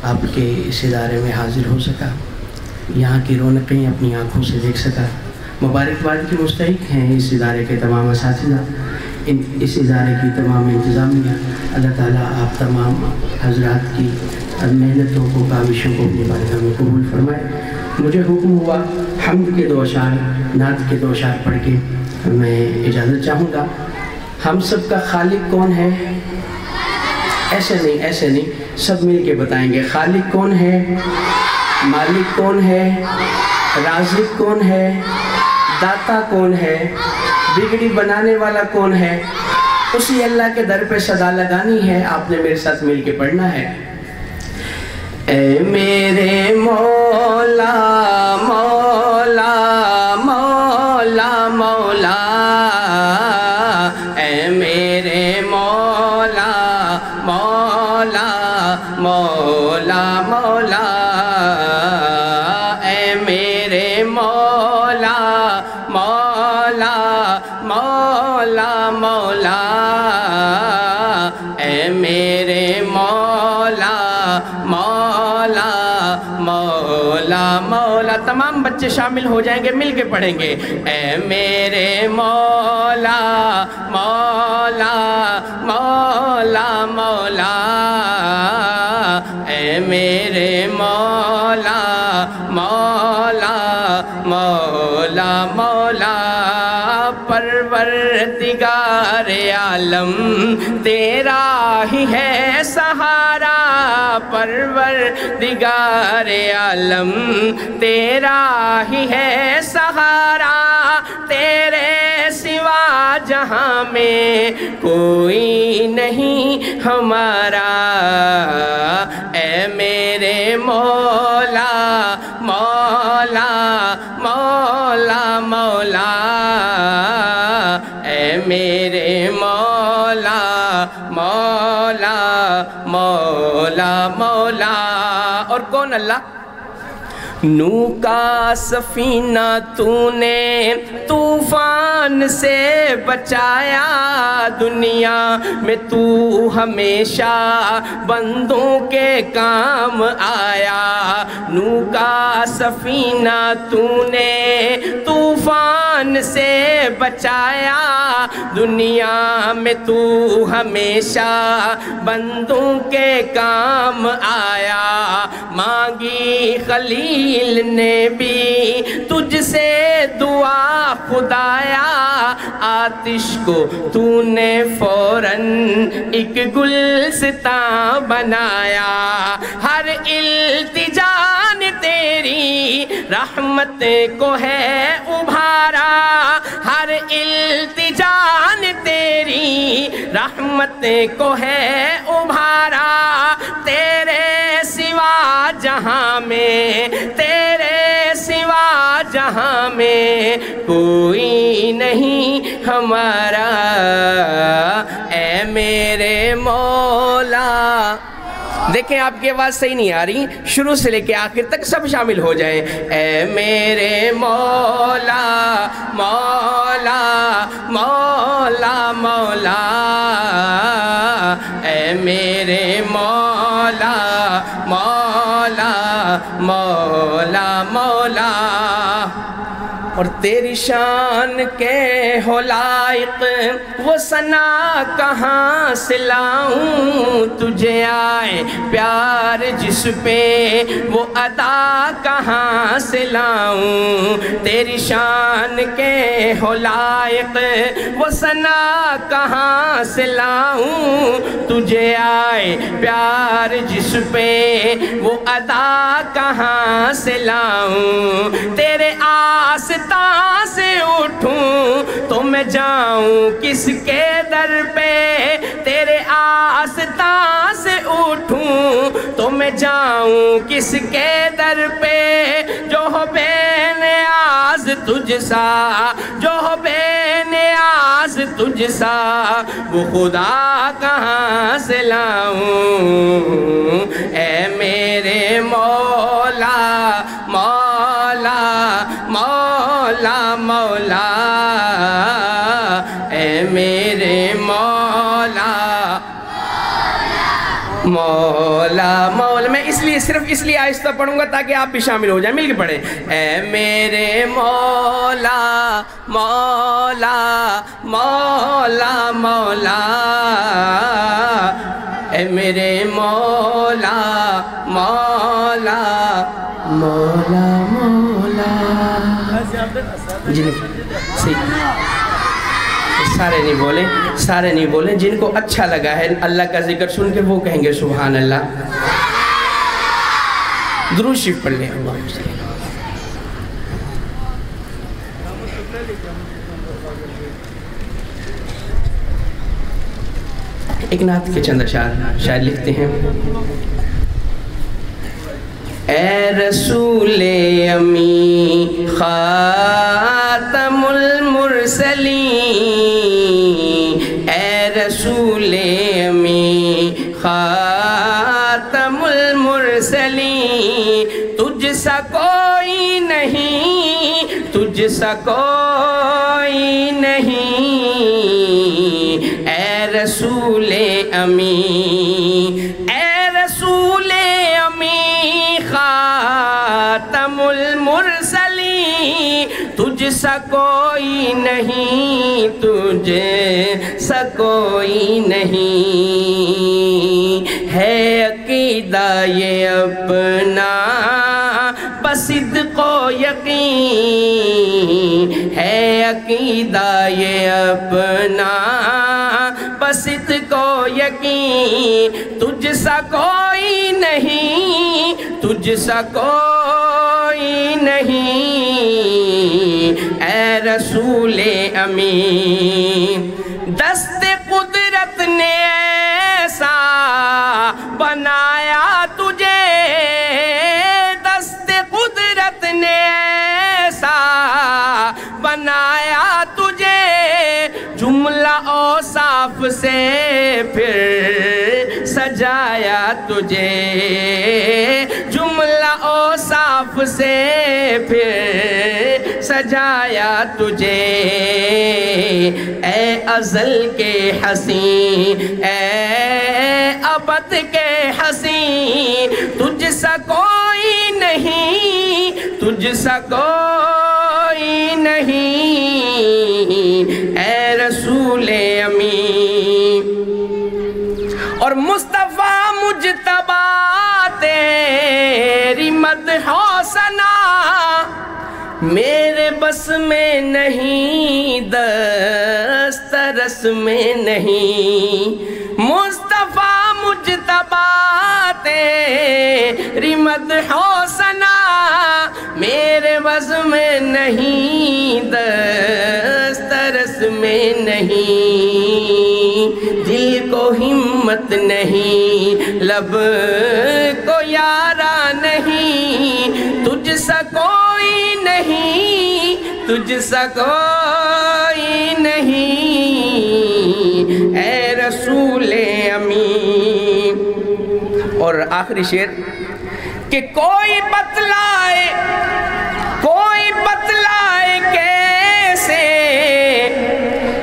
آپ کے اس ادارے میں حاضر ہو سکا، یہاں کی رونقیں اپنی آنکھوں سے دیکھ سکا۔ مبارکباد کی مستحق ہیں اس ادارے کے تمام اساتذہ، اس ادارے کی تمام انتظامیہ۔ اللہ تعالیٰ آپ تمام حضرات کی محنتوں کو، کاوشوں کو اپنی بارگاہ میں قبول فرمائے۔ مجھے حکم ہوا حمد کے 2 اشعار، نعت کے 2 اشعار پڑھ کے میں اجازت چاہوں گا۔ ہم سب کا خالق کون ہے؟ ایسے نہیں، سب مل کے بتائیں گے۔ خالق کون ہے؟ مالک کون ہے؟ رازق کون ہے؟ داتا کون ہے؟ بگڑی بنانے والا کون ہے؟ اسی اللہ کے در پہ صدا لگانی ہے، آپ نے میرے ساتھ مل کے پڑھنا ہے۔ اے میرے مولا مولا مولا مولا، اے میرے مولا مولا مولا مولا، اے میرے مولا مولا مولا مولا، اے میرے مولا مولا مولا مولا۔ تمام بچے شامل ہو جائیں گے، مل کے پڑھیں گے۔ اے میرے مولا مولا مولا مولا، اے میرے مولا مولا مولا مولا، پروردگار عالم تیرا ہی ہے سہارا، پروردگار عالم تیرا ہی ہے سہارا، تیرے سوا جہاں میں کوئی نہیں ہمارا، اے میرے مولا مولا مولا مولا، اے میرے مولا مولا مولا مولا۔ اور کون اللہ؟ نوح کا سفینہ تو نے طوفان سے بچایا، دنیا میں تو ہمیشہ بندوں کے کام آیا، نوح کا سفینہ تو نے طوفان سے بچایا، دنیا میں تو ہمیشہ بندوں کے کام آیا، مانگی خلیل نے بھی تجھ سے دعا خدایا، آتش کو تو نے فوراً ایک گلستان بنایا، ہر التجا نے تیری رحمت کو ہے ابھارا، ہر التجا نے تیری رحمت کو ہے ابھارا، تیرے سوا جہاں میں، تیرے سوا جہاں میں کوئی نہیں ہمارا، اے میرے مولا۔ دیکھیں آپ کی آواز صحیح نہیں آ رہی، شروع سے لے کے آخر تک سب شامل ہو جائیں۔ اے میرے مولا مولا مولا مولا، اے میرے مولا مولا مولا مولا، اور تیری شان کے ہو لائق وہ ثنا کہاں سے لاؤں، تجھے آئے پیار جس پہ وہ ادا کہاں سے لاؤں، تیری شان کے ہو لائق وہ ثنا کہاں سے لاؤں، تجھے آئے پیار جس پہ وہ ادا کہاں سے لاؤں، تیرے آستان سے اٹھوں تو میں جاؤں کس کے در پہ، تیرے آستان سے اٹھوں تو میں جاؤں کس کے در پہ، جو ہو بے نیاز تجھ سا، جو ہو بے نیاز تجھ سا، وہ خدا کہاں سے لاؤں، اے میرے مولا مولا مولا مولا، اے میرے مولا مولا مولا، میں صرف اس لیے آہستہ پڑھوں گا تاکہ آپ بھی شامل ہو جائیں، مل کے پڑھیں۔ اے میرے مولا مولا مولا مولا، اے میرے مولا مولا مولا مولا۔ جی سارے نہیں بولیں، جن کو اچھا لگا ہے اللہ کا ذکر سن کے وہ کہیں گے سبحان اللہ۔ درود شریف پڑھ لیں۔ اللہم صلی اللہ۔ ایک نعت کے چند اشعار شاعر لکھتے ہیں۔ اے رسول امی خاتم المرسلین، اے رسول امی خاتم المرسلین، تجھ سا کوئی نہیں، تجھ سا کوئی نہیں، اے رسول امی، اے رسول امی خاتم المرسلین، تجھ سا کوئی نہیں، تجھ سا کوئی نہیں، ہے عقیدہ یہ اپنا بصدق و یقین، ہے عقیدہ یہ اپنا بصدق و یقین، تجھ سا کوئی نہیں، تجھ سا کوئی نہیں، اے رسول امین، دست قدرت نے ایسا بنایا تجھے، دست قدرت نے ایسا بنایا تجھے، جملہ اوصاف سے پھر سجایا تجھے، جملہ اوصاف سے پھر سجایا تجھے، اے ازل کے حسین، اے ابد کے حسین، تجھ سا کوئی نہیں، تجھ سا کوئی نہیں، اے رسول امین۔ اور مصطفیٰ مجتبیٰ تیری مدح و ثنا میرے بس میں نہیں، دسترس میں نہیں، مصطفیٰ مجتبیٰ تیری مدح و ثنا میرے بس میں نہیں، دسترس میں نہیں، دل کو ہمت نہیں، لب کو یارا نہیں، تجھ سا کوئی نہیں، تجھ سا کوئی نہیں، اے رسول امین۔ اور آخری شعر کہ کوئی بتلائے کیسے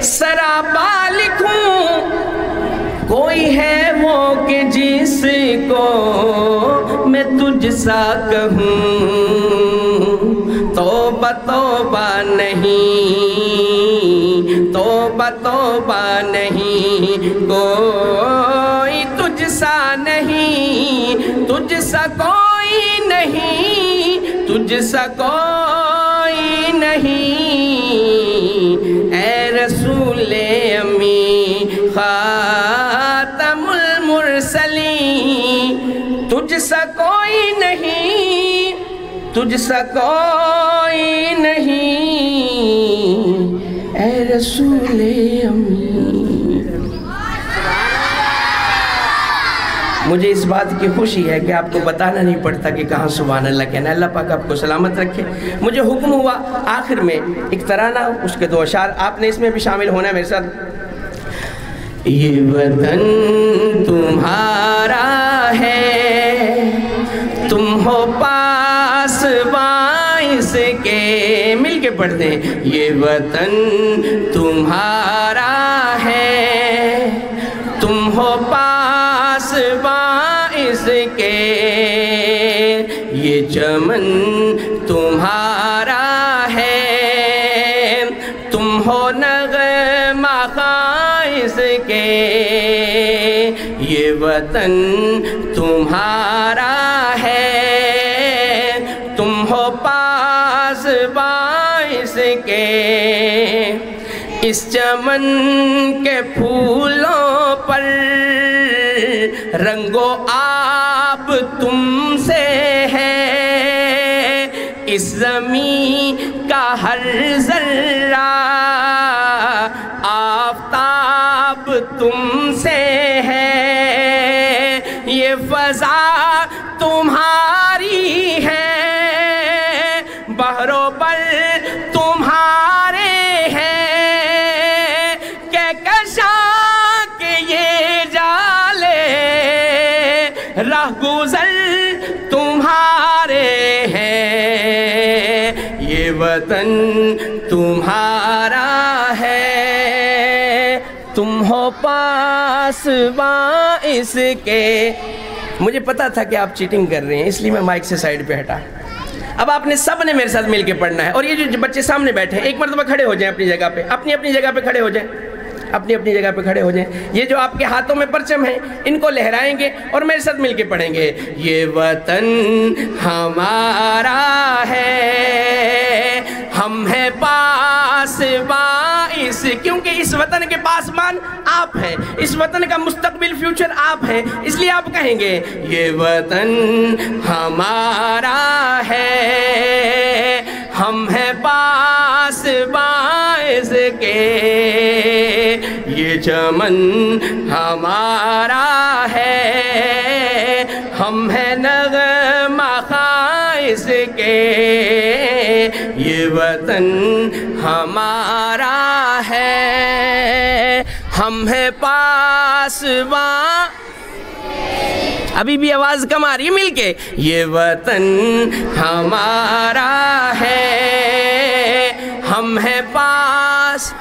سرابہ لکھوں، کوئی ہے وہ کہ جس کو میں تجھ سا کہوں، توبہ توبہ نہیں، توبہ توبہ نہیں، کوئی تجھ سا نہیں، تجھ سا کوئی نہیں، تجھ سا کوئی نہیں، اے رسول امی خاتم المرسلین، تجھ سا کوئی نہیں، تجھ سا کوئی نہیں، اے رسول امی۔ مجھے اس بات کی خوشی ہے کہ آپ کو بتانا نہیں پڑتا کہ کہاں سبحان اللہ کہنا ہے۔ اللہ پاک آپ کو سلامت رکھے۔ مجھے حکم ہوا آخر میں ایک ترانہ، اس کے 2 اشعار آپ نے اس میں بھی شامل ہونا ہے میرے ساتھ۔ یہ وطن تمہارا ہے، تم ہو پاس باعث کے، مل کے پڑھتے ہیں۔ یہ وطن تمہارا ہے، تم ہو پاس باعث کے، یہ چمن تمہارا ہے، تم ہو نغمہ خائز کے، یہ وطن تمہارا ہے، تم ہو پاسباں اس کے، اس چمن کے پھولوں پر رنگ و آب تم سے ہے، اس زمین کا ہر ذرہ آفتاب تم سے ہے، یہ فضا تمہاری ہے، بحر و بر تمہارے ہیں، کہکشاں کے یہ جالے راہ گزر تمہارے ہیں، یہ وطن تمہارا ہے، تم ہو پاسباں اس کے۔ مجھے پتا تھا کہ آپ چیٹنگ کر رہے ہیں، اس لیے میں مائک سے سائیڈ پہ ہٹا۔ اب آپ نے سب نے میرے ساتھ مل کے پڑھنا ہے، اور یہ جو بچے سامنے بیٹھے ہیں ایک مرتبہ کھڑے ہو جائیں اپنی جگہ پہ، اپنی اپنی جگہ پہ کھڑے ہو جائیں، اپنی اپنی جگہ پہ کھڑے ہو جائیں۔ یہ جو آپ کے ہاتھوں میں پرچم ہیں ان کو لہرائیں گے اور میرے ساتھ مل کے پڑھیں گے، یہ وطن ہمارا ہے، ہم ہیں پاسباں اس، کیونکہ اس وطن کے پاسبان آپ ہیں، اس وطن کا مستقبل فیوچر آپ ہیں، اس لیے آپ کہیں گے یہ وطن ہمارا ہے، ہم ہیں پاسباں اس کے، یہ چمن ہمارا ہے، ہم ہیں نغمہ خائز کے، یہ وطن ہمارا ہے، ہم ہیں پاسباں، ابھی بھی آواز کم آ رہی ہے، مل کے، یہ وطن ہمارا ہے، ہم ہیں پاس